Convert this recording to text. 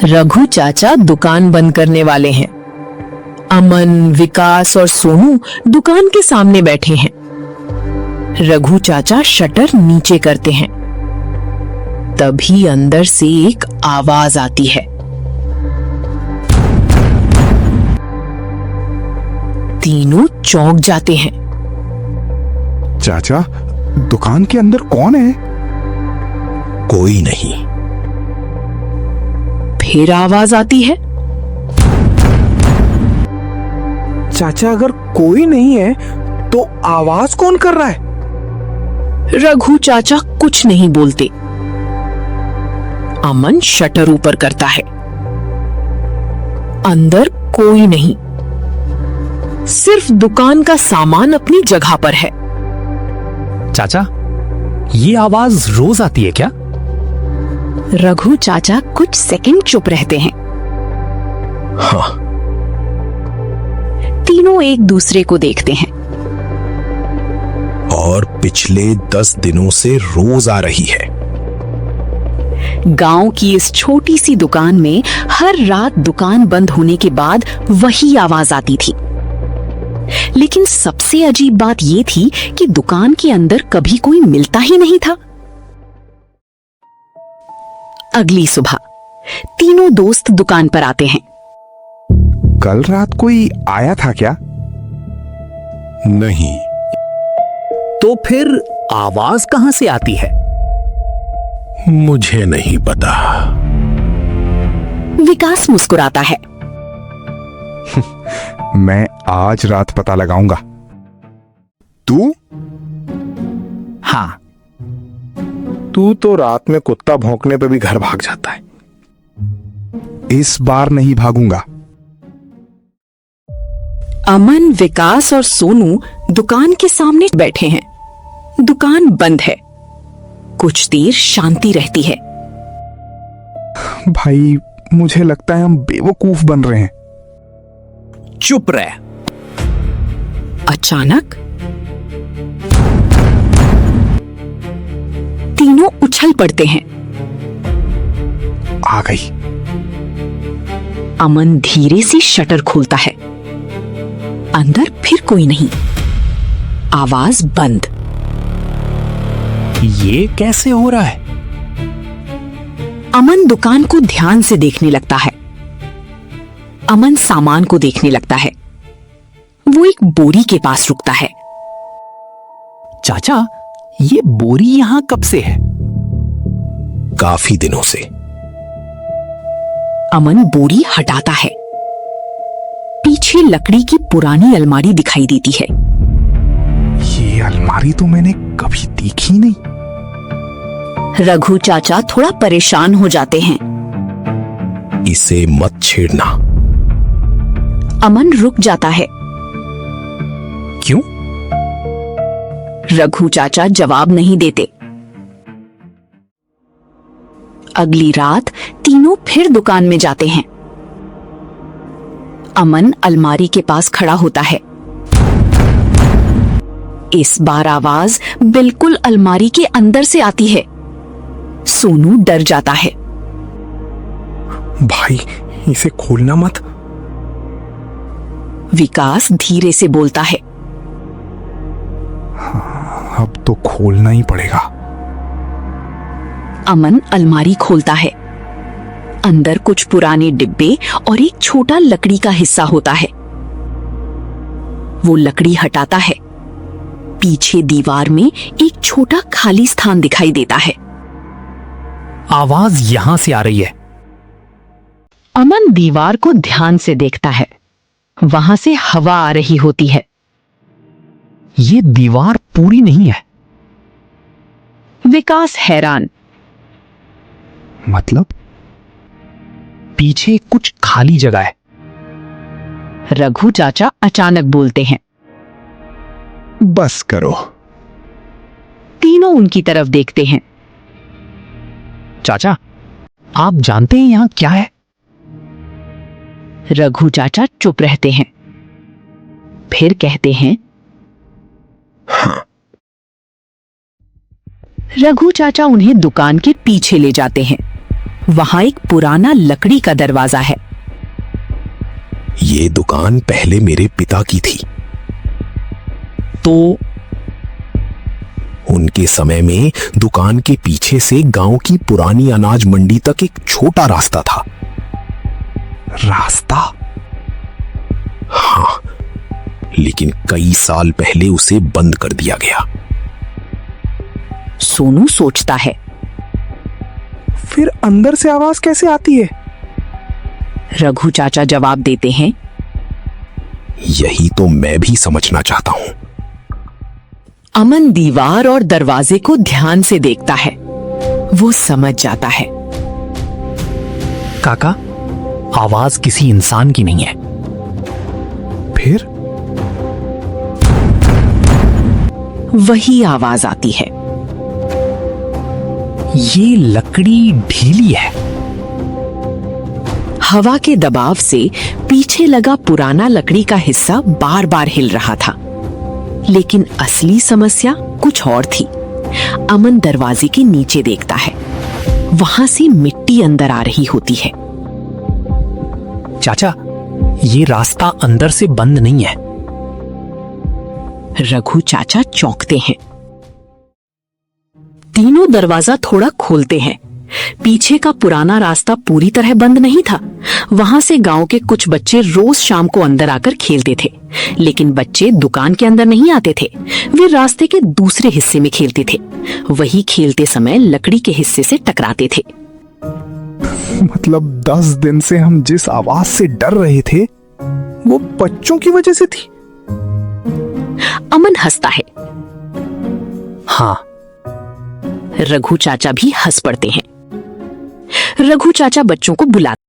रघु चाचा दुकान बंद करने वाले हैं। अमन, विकास और सोनू दुकान के सामने बैठे हैं। रघु चाचा शटर नीचे करते हैं। तभी अंदर से एक आवाज आती है। तीनों चौंक जाते हैं। चाचा, दुकान के अंदर कौन है? कोई नहीं। फिर आवाज आती है। चाचा, अगर कोई नहीं है तो आवाज कौन कर रहा है? रघु चाचा कुछ नहीं बोलते। अमन शटर ऊपर करता है। अंदर कोई नहीं, सिर्फ दुकान का सामान अपनी जगह पर है। चाचा, ये आवाज रोज आती है क्या? रघु चाचा कुछ सेकंड चुप रहते हैं। हाँ। तीनों एक दूसरे को देखते हैं। और पिछले 10 दिनों से रोज आ रही है। गांव की इस छोटी सी दुकान में हर रात दुकान बंद होने के बाद वही आवाज आती थी। लेकिन सबसे अजीब बात यह थी कि दुकान के अंदर कभी कोई मिलता ही नहीं था। अगली सुबह तीनों दोस्त दुकान पर आते हैं। कल रात कोई आया था क्या? नहीं। तो फिर आवाज कहां से आती है? मुझे नहीं पता। विकास मुस्कुराता है। मैं आज रात पता लगाऊंगा। तू? हाँ। तू तो रात में कुत्ता भौंकने पे भी घर भाग जाता है। इस बार नहीं भागूंगा। अमन, विकास और सोनू दुकान के सामने बैठे हैं। दुकान बंद है। कुछ देर शांति रहती है। भाई, मुझे लगता है हम बेवकूफ बन रहे हैं। चुप रह। अचानक तीनों उछल पड़ते हैं। आ गई। अमन धीरे से शटर खोलता है। अंदर फिर कोई नहीं। आवाज बंद। ये कैसे हो रहा है? अमन दुकान को ध्यान से देखने लगता है। अमन सामान को देखने लगता है। वो एक बोरी के पास रुकता है। चाचा, ये बोरी यहां कब से है? काफी दिनों से। अमन बोरी हटाता है। पीछे लकड़ी की पुरानी अलमारी दिखाई देती है। ये अलमारी तो मैंने कभी देखी नहीं। रघु चाचा थोड़ा परेशान हो जाते हैं। इसे मत छेड़ना। अमन रुक जाता है। क्यों? रघु चाचा जवाब नहीं देते। अगली रात तीनों फिर दुकान में जाते हैं। अमन अलमारी के पास खड़ा होता है। इस बार आवाज बिल्कुल अलमारी के अंदर से आती है। सोनू डर जाता है। भाई, इसे खोलना मत। विकास धीरे से बोलता है। अब तो खोलना ही पड़ेगा। अमन अलमारी खोलता है। अंदर कुछ पुराने डिब्बे और एक छोटा लकड़ी का हिस्सा होता है। वो लकड़ी हटाता है। पीछे दीवार में एक छोटा खाली स्थान दिखाई देता है। आवाज यहां से आ रही है। अमन दीवार को ध्यान से देखता है। वहां से हवा आ रही होती है। ये दीवार पूरी नहीं है। विकास हैरान। मतलब? पीछे कुछ खाली जगह है। रघु चाचा अचानक बोलते हैं। बस करो। तीनों उनकी तरफ देखते हैं। चाचा, आप जानते हैं यहां क्या है? रघु चाचा चुप रहते हैं। फिर कहते हैं। हाँ। रघु चाचा उन्हें दुकान के पीछे ले जाते हैं। वहां एक पुराना लकड़ी का दरवाजा है। ये दुकान पहले मेरे पिता की थी। तो उनके समय में दुकान के पीछे से गांव की पुरानी अनाज मंडी तक एक छोटा रास्ता था। रास्ता? हाँ, लेकिन कई साल पहले उसे बंद कर दिया गया। सोनू सोचता है। फिर अंदर से आवाज कैसे आती है? रघु चाचा जवाब देते हैं। यही तो मैं भी समझना चाहता हूं। अमन दीवार और दरवाजे को ध्यान से देखता है। वो समझ जाता है। काका, आवाज किसी इंसान की नहीं है। फिर? वही आवाज आती है। ये लकड़ी ढीली है। हवा के दबाव से पीछे लगा पुराना लकड़ी का हिस्सा बार बार हिल रहा था, लेकिन असली समस्या कुछ और थी। अमन दरवाजे के नीचे देखता है। वहां से मिट्टी अंदर आ रही होती है। चाचा, ये रास्ता अंदर से बंद नहीं है। रघु चाचा चौंकते हैं। तीनों दरवाजा थोड़ा खोलते हैं। पीछे का पुराना रास्ता पूरी तरह बंद नहीं था। वहां से गांव के कुछ बच्चे रोज शाम को अंदर आकर खेलते थे, लेकिन बच्चे दुकान के अंदर नहीं आते थे। वे रास्ते के दूसरे हिस्से में खेलते थे। वही खेलते समय लकड़ी के हिस्से से टकराते थे। मतलब 10 दिन से हम जिस आवाज से डर रहे थे वो बच्चों की वजह से थी? अमन हंसता है। हाँ, रघु चाचा भी हंस पड़ते हैं। रघु चाचा बच्चों को बुलाते